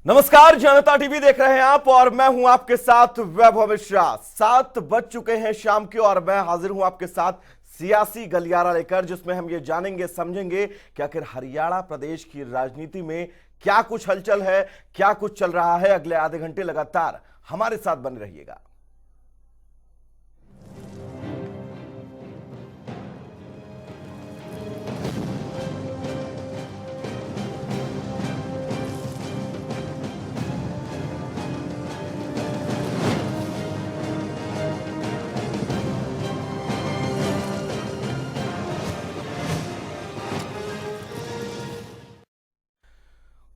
नमस्कार, जनता टीवी देख रहे हैं आप और मैं हूं आपके साथ वैभव मिश्रा। 7 बज चुके हैं शाम के और मैं हाजिर हूं आपके साथ सियासी गलियारा लेकर, जिसमें हम ये जानेंगे समझेंगे कि आखिर हरियाणा प्रदेश की राजनीति में क्या कुछ हलचल है, क्या कुछ चल रहा है। अगले आधे घंटे लगातार हमारे साथ बने रहिएगा।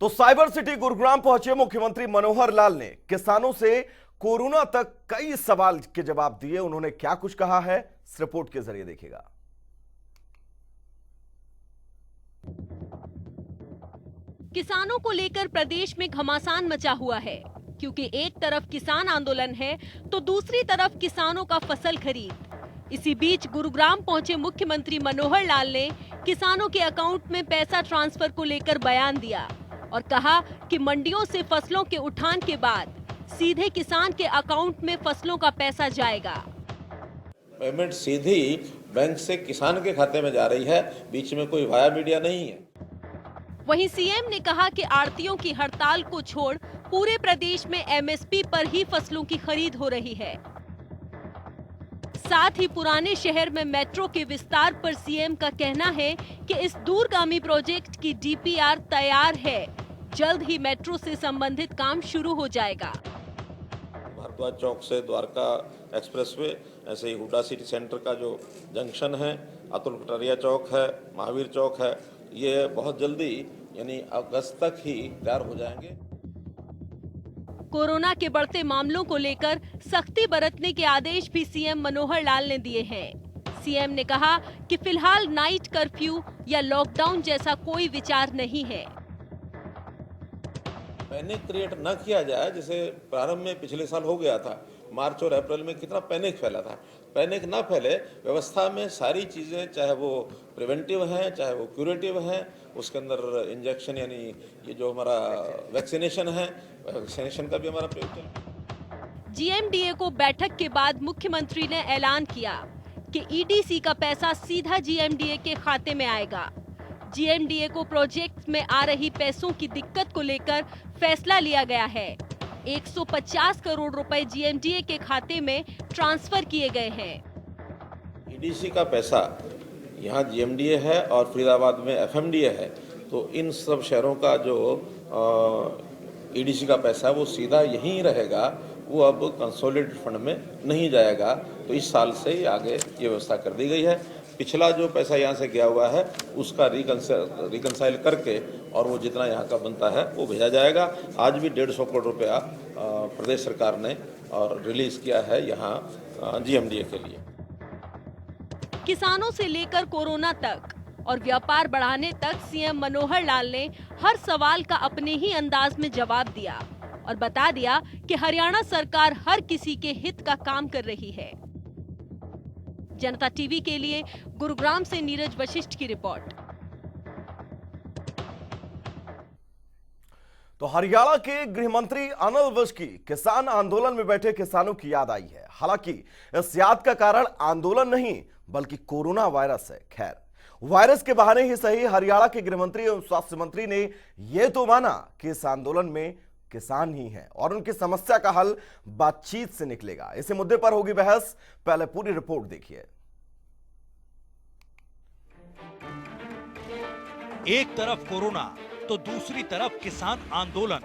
तो साइबर सिटी गुरुग्राम पहुंचे मुख्यमंत्री मनोहर लाल ने किसानों से कोरोना तक कई सवाल के जवाब दिए। उन्होंने क्या कुछ कहा है, इस रिपोर्ट के जरिए देखिएगा। किसानों को लेकर प्रदेश में घमासान मचा हुआ है, क्योंकि एक तरफ किसान आंदोलन है तो दूसरी तरफ किसानों का फसल खरीद। इसी बीच गुरुग्राम पहुंचे मुख्यमंत्री मनोहर लाल ने किसानों के अकाउंट में पैसा ट्रांसफर को लेकर बयान दिया और कहा कि मंडियों से फसलों के उठान के बाद सीधे किसान के अकाउंट में फसलों का पैसा जाएगा। पेमेंट सीधी बैंक से किसान के खाते में जा रही है, बीच में कोई वाया मीडिया नहीं है। वहीं सीएम ने कहा कि आड़तियों की हड़ताल को छोड़ पूरे प्रदेश में एमएसपी पर ही फसलों की खरीद हो रही है। साथ ही पुराने शहर में मेट्रो के विस्तार पर सीएम का कहना है कि इस दूरगामी प्रोजेक्ट की डीपीआर तैयार है, जल्द ही मेट्रो से संबंधित काम शुरू हो जाएगा। भारद्वाज चौक से द्वारका एक्सप्रेसवे, ऐसे ही हुडा सिटी सेंटर का जो जंक्शन है, अतुल कटारिया चौक है, महावीर चौक है, ये बहुत जल्दी यानी अगस्त तक ही तैयार हो जाएंगे। कोरोना के बढ़ते मामलों को लेकर सख्ती बरतने के आदेश भी सीएम मनोहर लाल ने दिए हैं। सीएम ने कहा कि फिलहाल नाइट कर्फ्यू या लॉकडाउन जैसा कोई विचार नहीं है। पैनिक क्रिएट न किया जाए, जैसे प्रारंभ में पिछले साल हो गया था। मार्च और अप्रैल में कितना पैनिक फैला था। पैनिक ना फैले, व्यवस्था में सारी चीज़ें, चाहे वो प्रिवेंटिव हैं चाहे वो क्यूरेटिव हैं, उसके अंदर इंजेक्शन यानी ये जो हमारा वैक्सीनेशन है, वैक्सीनेशन का भी हमारा प्रयोग चल। जीएमडीए को बैठक के बाद मुख्यमंत्री ने ऐलान किया कि ईडीसी का पैसा सीधा जीएमडीए के खाते में आएगा। जीएमडीए को प्रोजेक्ट में आ रही पैसों की दिक्कत को लेकर फैसला लिया गया है। 150 करोड़ रुपए जीएमडीए के खाते में ट्रांसफर किए गए हैं। ईडीसी का पैसा यहाँ जीएमडीए है और फरीदाबाद में एफएमडीए है, तो इन सब शहरों का जो ईडीसी का पैसा है वो सीधा यहीं रहेगा, वो अब कंसोलिडेटेड फंड में नहीं जाएगा। तो इस साल से ही आगे ये व्यवस्था कर दी गई है। पिछला जो पैसा यहाँ से गया हुआ है उसका रिकंसाइल करके और वो जितना यहाँ का बनता है वो भेजा जाएगा। आज भी 150 करोड़ रुपया प्रदेश सरकार ने और रिलीज किया है यहाँ जीएमडीए के लिए। किसानों से लेकर कोरोना तक और व्यापार बढ़ाने तक सीएम मनोहर लाल ने हर सवाल का अपने ही अंदाज में जवाब दिया और बता दिया कि हरियाणा सरकार हर किसी के हित का काम कर रही है। जनता टीवी के लिए गुरुग्राम से नीरज वशिष्ठ की रिपोर्ट। तो हरियाणा के गृह मंत्री अनिल विज की किसान आंदोलन में बैठे किसानों की याद आई है। हालांकि इस याद का कारण आंदोलन नहीं बल्कि कोरोना वायरस है। खैर, वायरस के बहाने ही सही, हरियाणा के गृह मंत्री एवं स्वास्थ्य मंत्री ने यह तो माना कि इस आंदोलन में किसान ही हैं और उनकी समस्या का हल बातचीत से निकलेगा। इसी मुद्दे पर होगी बहस, पहले पूरी रिपोर्ट देखिए। एक तरफ कोरोना तो दूसरी तरफ किसान आंदोलन।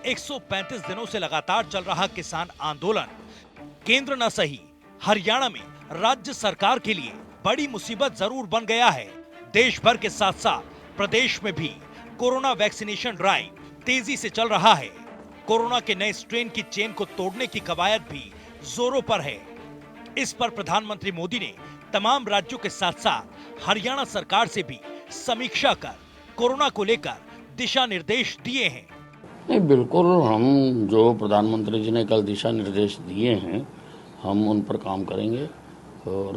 135 दिनों से लगातार चल रहा किसान आंदोलन केंद्र न सही हरियाणा में राज्य सरकार के लिए बड़ी मुसीबत जरूर बन गया है। देश भर के साथ साथ प्रदेश में भी कोरोना वैक्सीनेशन ड्राइव तेजी से चल रहा है। कोरोना के नए स्ट्रेन की चेन को तोड़ने की कवायद भी जोरों पर है। इस पर प्रधानमंत्री मोदी ने तमाम राज्यों के साथ साथ हरियाणा सरकार से भी समीक्षा कर कोरोना को लेकर दिशा निर्देश दिए हैं। नहीं, बिल्कुल, हम जो प्रधानमंत्री जी ने कल दिशा निर्देश दिए हैं हम उन पर काम करेंगे और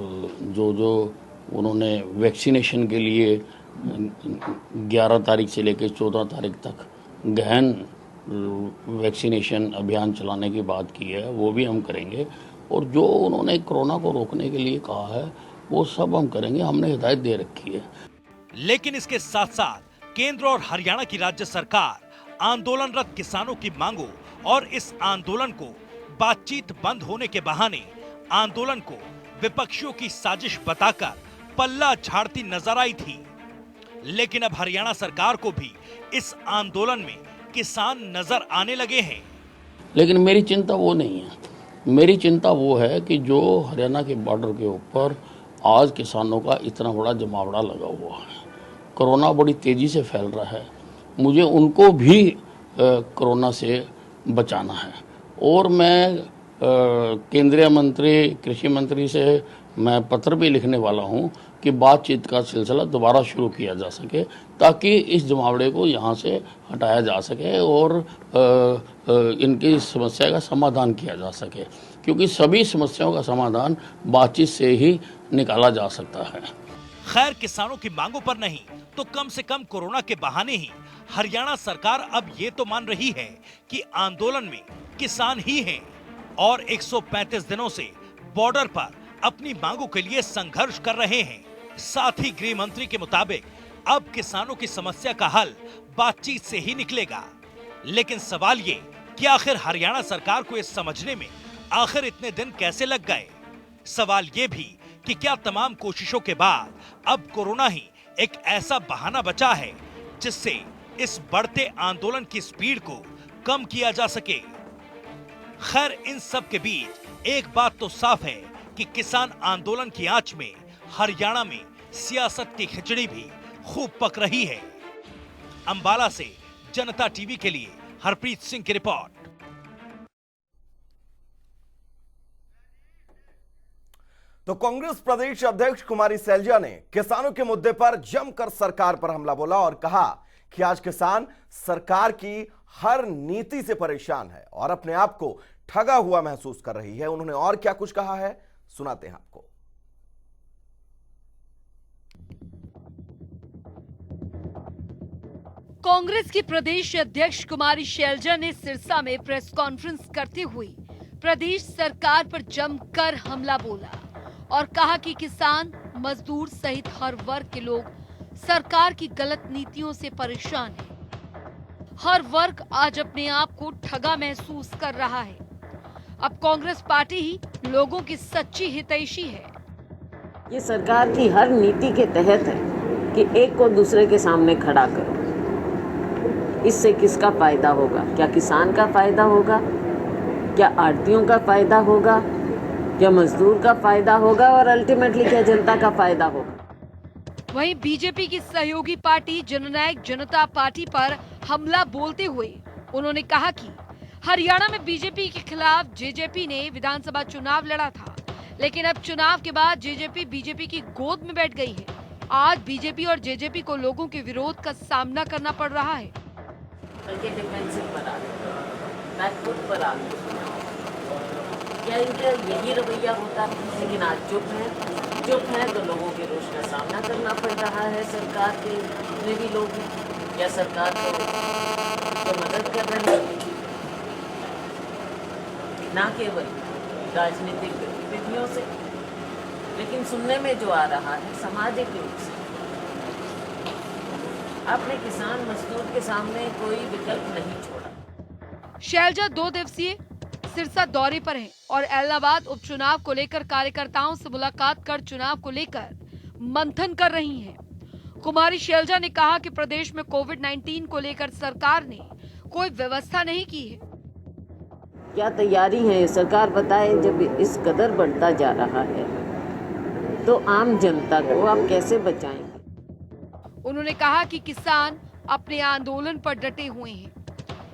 जो जो उन्होंने वैक्सीनेशन के लिए 11 तारीख से लेकर 14 तारीख तक गहन वैक्सीनेशन अभियान चलाने की बात की है, वो भी हम करेंगे। और जो उन्होंने कोरोना को रोकने के लिए कहा है वो सब हम करेंगे, हमने हिदायत दे रखी है। लेकिन इसके साथ साथ केंद्र और हरियाणा की राज्य सरकार आंदोलनरत किसानों की मांगों और इस आंदोलन को बातचीत बंद होने के बहाने आंदोलन को विपक्षियों की साजिश बताकर पल्ला झाड़ती नजर आई थी। लेकिन अब हरियाणा सरकार को भी इस आंदोलन में किसान नजर आने लगे हैं। लेकिन मेरी चिंता वो नहीं है, मेरी चिंता वो है कि जो हरियाणा के बॉर्डर के ऊपर आज किसानों का इतना बड़ा जमावड़ा लगा हुआ है, कोरोना बड़ी तेजी से फैल रहा है, मुझे उनको भी कोरोना से बचाना है। और मैं केंद्रीय मंत्री, कृषि मंत्री से मैं पत्र भी लिखने वाला हूं कि बातचीत का सिलसिला दोबारा शुरू किया जा सके, ताकि इस जमावड़े को यहाँ से हटाया जा सके और इनकी समस्या का समाधान किया जा सके, क्योंकि सभी समस्याओं का समाधान बातचीत से ही निकाला जा सकता है। खैर, किसानों की मांगों पर नहीं तो कम से कम कोरोना के बहाने ही हरियाणा सरकार अब ये तो मान रही है कि आंदोलन में किसान ही हैं और 135 दिनों से बॉर्डर पर अपनी मांगों के लिए संघर्ष कर रहे हैं। साथ ही गृह मंत्री के मुताबिक अब किसानों की समस्या का हल बातचीत से ही निकलेगा। लेकिन सवाल ये कि आखिर हरियाणा सरकार को ये समझने में आखिर इतने दिन कैसे लग गए। सवाल ये भी कि क्या तमाम कोशिशों के बाद अब कोरोना ही एक ऐसा बहाना बचा है जिससे इस बढ़ते आंदोलन की स्पीड को कम किया जा सके। खैर, इन सब के बीच एक बात तो साफ है कि किसान आंदोलन की आंच में हरियाणा में सियासत की खिचड़ी भी खूब पक रही है। अंबाला से जनता टीवी के लिए हरप्रीत सिंह की रिपोर्ट। तो कांग्रेस प्रदेश अध्यक्ष कुमारी शैलजा ने किसानों के मुद्दे पर जमकर सरकार पर हमला बोला और कहा कि आज किसान सरकार की हर नीति से परेशान है और अपने आप को ठगा हुआ महसूस कर रही है। उन्होंने और क्या कुछ कहा है, सुनाते हैं आपको। कांग्रेस की प्रदेश अध्यक्ष कुमारी शैलजा ने सिरसा में प्रेस कॉन्फ्रेंस करते हुए प्रदेश सरकार पर जमकर हमला बोला और कहा कि किसान, मजदूर सहित हर वर्ग के लोग सरकार की गलत नीतियों से परेशान हैं। हर वर्ग आज अपने आप को ठगा महसूस कर रहा है। अब कांग्रेस पार्टी ही लोगों की सच्ची हितैषी है। ये सरकार की हर नीति के तहत है कि एक को दूसरे के सामने खड़ा करो। इससे किसका फायदा होगा? क्या किसान का फायदा होगा? क्या आढ़तियों का फायदा होगा? क्या मजदूर का फायदा होगा? और अल्टीमेटली क्या जनता का फायदा होगा? वहीं बीजेपी की सहयोगी पार्टी जननायक जनता पार्टी पर हमला बोलते हुए उन्होंने कहा कि हरियाणा में बीजेपी के खिलाफ जेजेपी ने विधानसभा चुनाव लड़ा था, लेकिन अब चुनाव के बाद जेजेपी बीजेपी की गोद में बैठ गई है। आज बीजेपी और जेजेपी को लोगों के विरोध का सामना करना पड़ रहा है। बल्कि डिफेंसिव पर आ गए, बैकफुट पर आ गए। क्या इनका यही रवैया होता है? लेकिन आज चुप है तो लोगों के रोष का सामना करना पड़ रहा है। सरकार के जितने भी लोग हैं या सरकार को मदद कर रहे हैं, ना केवल राजनीतिक गतिविधियों से, लेकिन सुनने में जो आ रहा है सामाजिक रूप से। आपने किसान मजदूर के सामने कोई विकल्प नहीं छोड़ा। शैलजा 2 दिवसीय सिरसा दौरे पर हैं और इलाहाबाद उपचुनाव को लेकर कार्यकर्ताओं से मुलाकात कर चुनाव को लेकर मंथन कर रही हैं। कुमारी शैलजा ने कहा कि प्रदेश में कोविड-19 को लेकर सरकार ने कोई व्यवस्था नहीं की है। क्या तैयारी है सरकार बताए? जब इस कदर बढ़ता जा रहा है तो आम जनता को आप कैसे बचाएंगे? उन्होंने कहा कि किसान अपने आंदोलन पर डटे हुए हैं।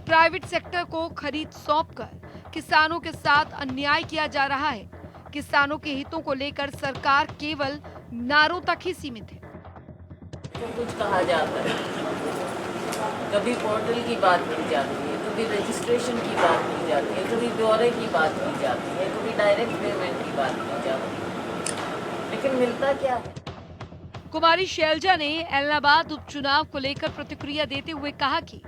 प्राइवेट सेक्टर को खरीद सौंपकर किसानों के साथ अन्याय किया जा रहा है। किसानों के हितों को लेकर सरकार केवल नारों तक ही सीमित है। तो कुछ कहा जाता है, कभी पोर्टल की बात की जाती है, कभी रजिस्ट्रेशन की बात की जाती है, कभी दौरे की बात की जाती है, कभी डायरेक्ट पेमेंट की बात की जाती है, लेकिन मिलता क्या है? कुमारी शैलजा ने इलाहाबाद उपचुनाव को लेकर प्रतिक्रिया देते हुए कहा कि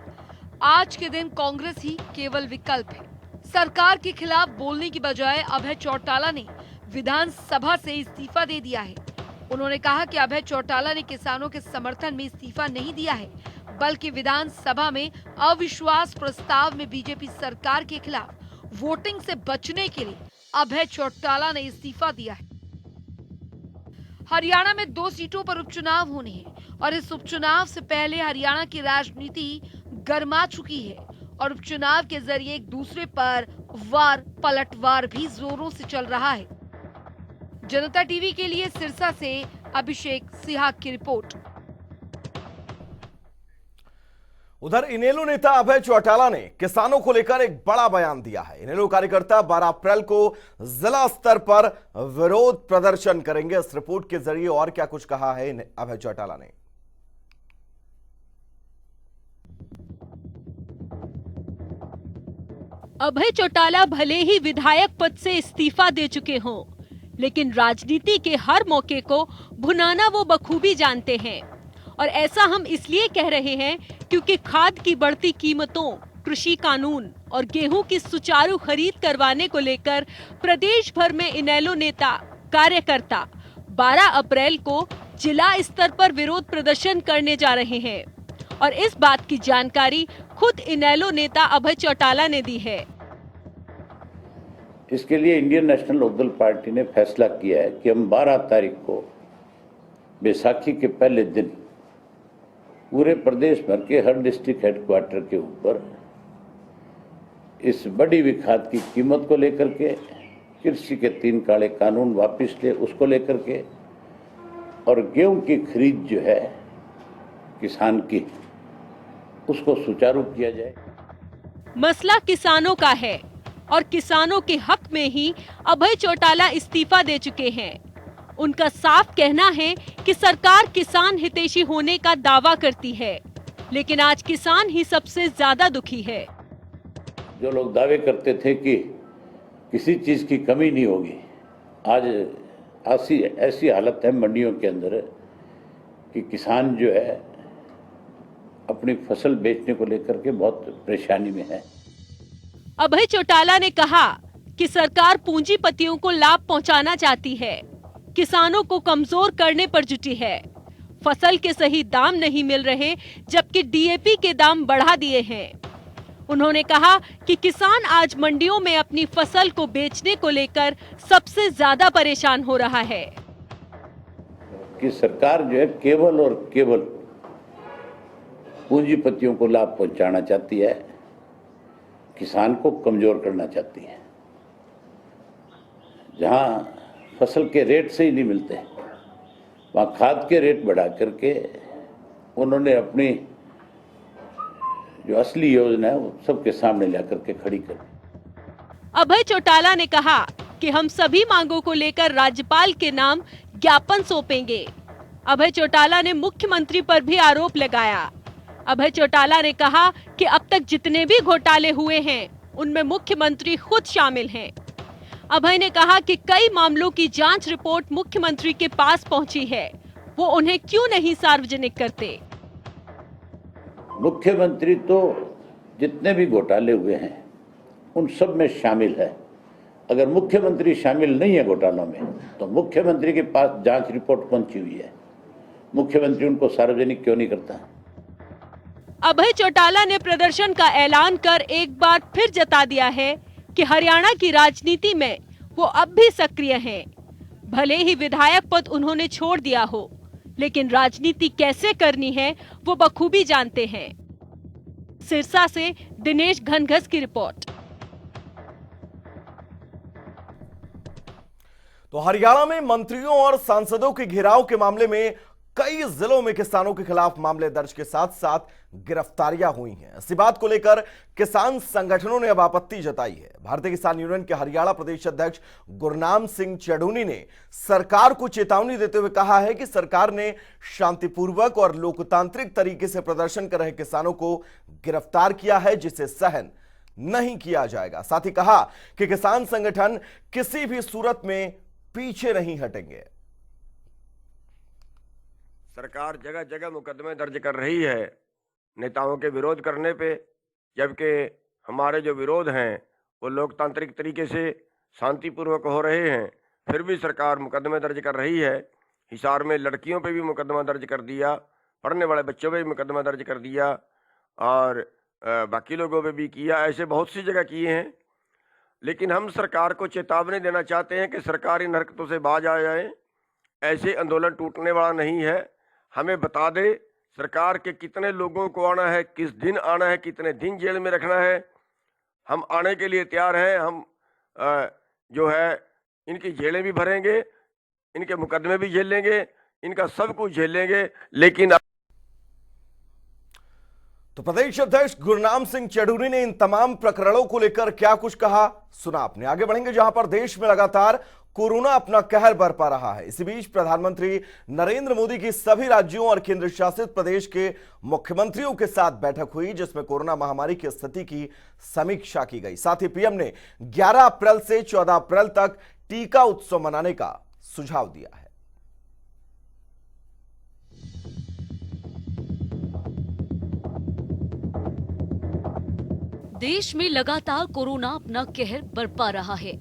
आज के दिन कांग्रेस ही केवल विकल्प है। सरकार के खिलाफ बोलने की बजाय अभय चौटाला ने विधानसभा से इस्तीफा दे दिया है। उन्होंने कहा कि अभय चौटाला ने किसानों के समर्थन में इस्तीफा नहीं दिया है, बल्कि विधानसभा में अविश्वास प्रस्ताव में बीजेपी सरकार के खिलाफ वोटिंग से बचने के लिए अभय चौटाला ने इस्तीफा दिया है। हरियाणा में 2 सीटों पर उपचुनाव होने हैं और इस उपचुनाव से पहले हरियाणा की राजनीति गर्मा चुकी है और उपचुनाव के जरिए एक दूसरे पर वार पलटवार भी जोरों से चल रहा है। जनता टीवी के लिए सिरसा से अभिषेक सिहाग की रिपोर्ट। उधर इनेलो नेता अभय चौटाला ने किसानों को लेकर एक बड़ा बयान दिया है। इनेलो कार्यकर्ता 12 अप्रैल को जिला स्तर पर विरोध प्रदर्शन करेंगे। इस रिपोर्ट के जरिए और क्या कुछ कहा है अभय चौटाला ने। अभय चौटाला भले ही विधायक पद से इस्तीफा दे चुके हों, लेकिन राजनीति के हर मौके को भुनाना वो बखूबी जानते हैं। और ऐसा हम इसलिए कह रहे हैं क्योंकि खाद की बढ़ती कीमतों, कृषि कानून और गेहूं की सुचारू खरीद करवाने को लेकर प्रदेश भर में इनेलो नेता कार्यकर्ता 12 अप्रैल को जिला स्तर पर विरोध प्रदर्शन करने जा रहे हैं। और इस बात की जानकारी खुद इनेलो नेता अभय चौटाला ने दी है। इसके लिए इंडियन नेशनल लोकदल पार्टी ने फैसला किया है कि हम 12 तारीख को बैसाखी के पहले दिन पूरे प्रदेश भर के हर डिस्ट्रिक्ट हेडक्वार्टर के ऊपर इस बढ़ी हुई खाद की कीमत को लेकर के, कृषि के 3 काले कानून वापस ले उसको लेकर के, और गेहूं की खरीद जो है किसान की उसको सुचारू किया जाए। मसला किसानों का है और किसानों के हक में ही अभय चौटाला इस्तीफा दे चुके हैं। उनका साफ कहना है कि सरकार किसान हितैषी होने का दावा करती है, लेकिन आज किसान ही सबसे ज्यादा दुखी है। जो लोग दावे करते थे कि किसी चीज की कमी नहीं होगी, आज ऐसी हालत है मंडियों के अंदर कि किसान जो है अपनी फसल बेचने को लेकर के बहुत परेशानी में है। अभय चौटाला ने कहा कि सरकार पूंजीपतियों को लाभ पहुंचाना चाहती है, किसानों को कमजोर करने पर जुटी है। फसल के सही दाम नहीं मिल रहे, जबकि डीएपी के दाम बढ़ा दिए हैं। उन्होंने कहा कि किसान आज मंडियों में अपनी फसल को बेचने को लेकर सबसे ज्यादा परेशान हो रहा है। कि सरकार जो है केवल और केवल पूंजीपतियों को लाभ पहुंचाना चाहती है, किसान को कमजोर करना चाहती है। जहां फसल के रेट से ही नहीं मिलते, वहां खाद के रेट बढ़ा करके उन्होंने अपनी जो असली योजना है वो सबके सामने ला करके खड़ी कर। अभय चौटाला ने कहा कि हम सभी मांगों को लेकर राज्यपाल के नाम ज्ञापन सौंपेंगे। अभय चौटाला ने मुख्यमंत्री पर भी आरोप लगाया। अभय चौटाला ने कहा कि अब तक जितने भी घोटाले हुए हैं उनमें मुख्यमंत्री खुद शामिल हैं। अभय ने कहा कि कई मामलों की जांच रिपोर्ट मुख्यमंत्री के पास पहुंची है, वो उन्हें क्यों नहीं सार्वजनिक करते। मुख्यमंत्री तो जितने भी घोटाले हुए हैं उन सब में शामिल है। अगर मुख्यमंत्री शामिल नहीं है घोटालों में तो मुख्यमंत्री के पास जांच रिपोर्ट पहुंची हुई है, मुख्यमंत्री उनको सार्वजनिक क्यों नहीं करता। अभय चौटाला ने प्रदर्शन का ऐलान कर एक बार फिर जता दिया है कि हरियाणा की राजनीति में वो अब भी सक्रिय हैं। भले ही विधायक पद उन्होंने छोड़ दिया हो, लेकिन राजनीति कैसे करनी है वो बखूबी जानते हैं। सिरसा से दिनेश घनघस की रिपोर्ट। तो हरियाणा में मंत्रियों और सांसदों के घेराव के मामले में कई जिलों में किसानों के खिलाफ मामले दर्ज के साथ साथ गिरफ्तारियां हुई हैं। इसी बात को लेकर किसान संगठनों ने अब आपत्ति जताई है। भारतीय किसान यूनियन के हरियाणा प्रदेश अध्यक्ष गुरनाम सिंह चढ़ूनी ने सरकार को चेतावनी देते हुए कहा है कि सरकार ने शांतिपूर्वक और लोकतांत्रिक तरीके से प्रदर्शन कर रहे किसानों को गिरफ्तार किया है, जिसे सहन नहीं किया जाएगा। साथ ही कहा कि किसान संगठन किसी भी सूरत में पीछे नहीं हटेंगे। सरकार जगह जगह मुकदमे दर्ज कर रही है नेताओं के विरोध करने पे, जबकि हमारे जो विरोध हैं वो लोकतांत्रिक तरीके से शांतिपूर्वक हो रहे हैं, फिर भी सरकार मुकदमे दर्ज कर रही है। हिसार में लड़कियों पे भी मुकदमा दर्ज कर दिया, पढ़ने वाले बच्चों पे भी मुकदमा दर्ज कर दिया और बाकी लोगों पे भी किया। ऐसे बहुत सी जगह किए हैं। लेकिन हम सरकार को चेतावनी देना चाहते हैं कि सरकार इन हरकतों से बाज आ जाए। ऐसे आंदोलन टूटने वाला नहीं है। हमें बता दे सरकार के कितने लोगों को आना है, किस दिन आना है, कितने दिन जेल में रखना है। हम आने के लिए तैयार हैं। हम जो है इनकी जेलें भी भरेंगे, इनके मुकदमे भी झेल लेंगे, इनका सब कुछ झेल लेंगे। लेकिन तो प्रदेश अध्यक्ष गुरनाम सिंह चढ़ूरी ने इन तमाम प्रकरणों को लेकर क्या कुछ कहा, सुना आपने। आगे बढ़ेंगे जहां पर देश में लगातार कोरोना अपना कहर बरपा रहा है। इसी बीच प्रधानमंत्री नरेंद्र मोदी की सभी राज्यों और केंद्र शासित प्रदेश के मुख्यमंत्रियों के साथ बैठक हुई, जिसमें कोरोना महामारी की स्थिति की समीक्षा की गई। साथ ही पीएम ने 11 अप्रैल से 14 अप्रैल तक टीका उत्सव मनाने का सुझाव दिया है। देश में लगातार कोरोना अपना कहर बरपा रहा है।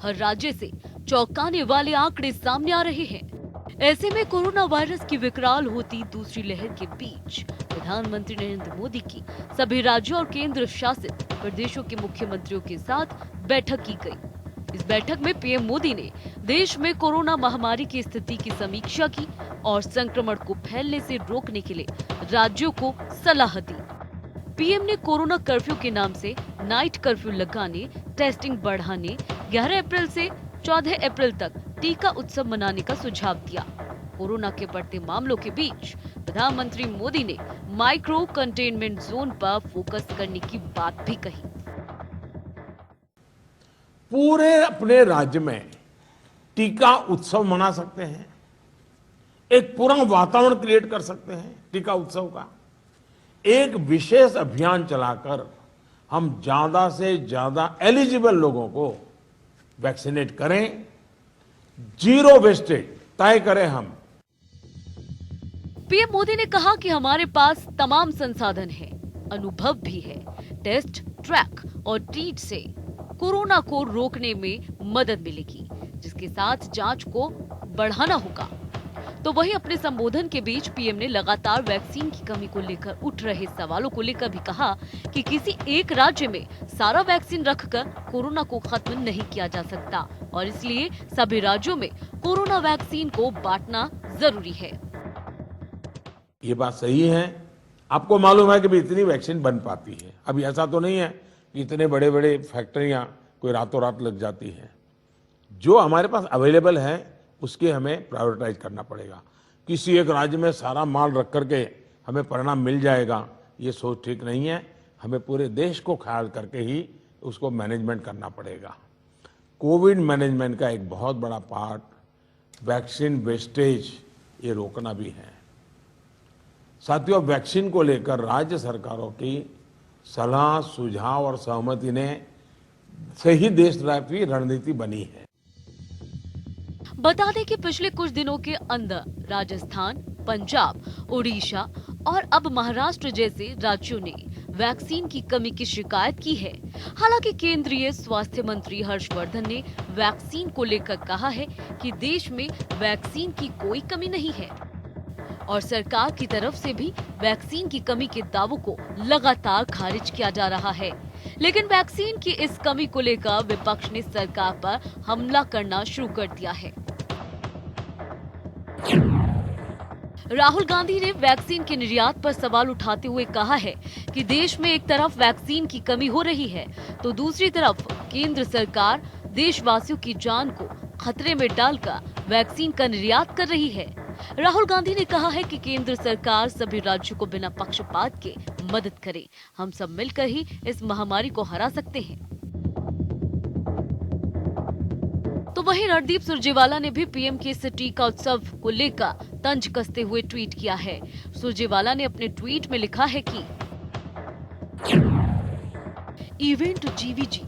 हर राज्य से चौंकाने वाले आंकड़े सामने आ रहे हैं। ऐसे में कोरोना वायरस की विकराल होती दूसरी लहर के बीच प्रधानमंत्री नरेंद्र मोदी की सभी राज्यों और केंद्र शासित प्रदेशों के मुख्यमंत्रियों के साथ बैठक की गई। इस बैठक में पीएम मोदी ने देश में कोरोना महामारी की स्थिति की समीक्षा की और संक्रमण को फैलने से रोकने के लिए राज्यों को सलाह दी। पीएम ने कोरोना कर्फ्यू के नाम से नाइट कर्फ्यू लगाने, टेस्टिंग बढ़ाने, 11 अप्रैल से 14 अप्रैल तक टीका उत्सव मनाने का सुझाव दिया। कोरोना के बढ़ते मामलों के बीच प्रधानमंत्री मोदी ने माइक्रो कंटेनमेंट जोन पर फोकस करने की बात भी कही। पूरे अपने राज्य में टीका उत्सव मना सकते हैं, एक पूरा वातावरण क्रिएट कर सकते हैं टीका उत्सव का। एक विशेष अभियान चलाकर हम ज्यादा से ज्यादा एलिजिबल लोगों को वैक्सीनेट करें, जीरो वेस्टेज तय करें हम। पीएम मोदी ने कहा कि हमारे पास तमाम संसाधन है, अनुभव भी है। टेस्ट, ट्रैक और ट्रीट से कोरोना को रोकने में मदद मिलेगी, जिसके साथ जांच को बढ़ाना होगा। तो वहीं अपने संबोधन के बीच पीएम ने लगातार वैक्सीन की कमी को लेकर उठ रहे सवालों को लेकर भी कहा कि किसी एक राज्य में सारा वैक्सीन रखकर कोरोना को खत्म नहीं किया जा सकता और इसलिए सभी राज्यों में कोरोना वैक्सीन को बांटना जरूरी है। ये बात सही है। आपको मालूम है कि भी इतनी वैक्सीन बन पाती है। अभी ऐसा तो नहीं है कि इतने बड़े बड़े फैक्ट्रियां कोई रातों रात लग जाती है। जो हमारे पास अवेलेबल है उसके हमें प्रायोरिटाइज करना पड़ेगा। किसी एक राज्य में सारा माल रख करके हमें परिणाम मिल जाएगा, ये सोच ठीक नहीं है। हमें पूरे देश को ख्याल करके ही उसको मैनेजमेंट करना पड़ेगा। कोविड मैनेजमेंट का एक बहुत बड़ा पार्ट वैक्सीन वेस्टेज ये रोकना भी है। साथियों, वैक्सीन को लेकर राज्य सरकारों की सलाह, सुझाव और सहमति ने से ही देशव्यापी रणनीति बनी है। बता दें कि पिछले कुछ दिनों के अंदर राजस्थान, पंजाब, उड़ीसा और अब महाराष्ट्र जैसे राज्यों ने वैक्सीन की कमी की शिकायत की है। हालांकि केंद्रीय स्वास्थ्य मंत्री हर्षवर्धन ने वैक्सीन को लेकर कहा है कि देश में वैक्सीन की कोई कमी नहीं है और सरकार की तरफ से भी वैक्सीन की कमी के दावों को लगातार खारिज किया जा रहा है। लेकिन वैक्सीन की इस कमी को लेकर विपक्ष ने सरकार पर हमला करना शुरू कर दिया है। राहुल गांधी ने वैक्सीन के निर्यात पर सवाल उठाते हुए कहा है कि देश में एक तरफ वैक्सीन की कमी हो रही है तो दूसरी तरफ केंद्र सरकार देशवासियों की जान को खतरे में डालकर वैक्सीन का निर्यात कर रही है। राहुल गांधी ने कहा है कि केंद्र सरकार सभी राज्यों को बिना पक्षपात के मदद करे। हम सब मिलकर ही इस महामारी को हरा सकते हैं। तो वहीं रणदीप सुरजेवाला ने भी पीएम के इस टीका उत्सव को लेकर तंज कसते हुए ट्वीट किया है। सुरजेवाला ने अपने ट्वीट में लिखा है कि इवेंट जीवीजी,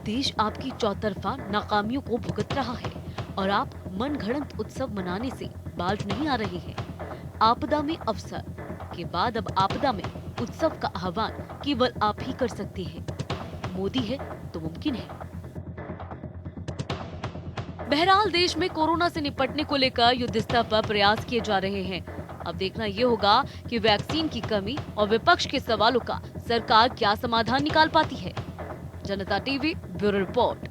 देश आपकी चौतरफा नाकामियों को भुगत रहा है और आप मनगढ़ंत उत्सव मनाने से बाज नहीं आ रहे हैं। आपदा में अवसर के बाद अब आपदा में उत्सव का आह्वान केवल आप ही कर सकते हैं। मोदी है तो मुमकिन है। बहरहाल देश में कोरोना से निपटने को लेकर युद्ध स्तर पर प्रयास किए जा रहे हैं। अब देखना ये होगा कि वैक्सीन की कमी और विपक्ष के सवालों का सरकार क्या समाधान निकाल पाती है। जनता टीवी ब्यूरो रिपोर्ट।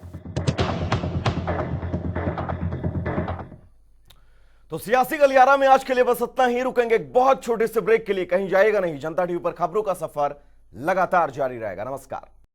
तो सियासी गलियारा में आज के लिए बस इतना ही। रुकेंगे एक बहुत छोटे से ब्रेक के लिए, कहीं जाएगा नहीं। जनता टीवी पर खबरों का सफर लगातार जारी रहेगा। नमस्कार।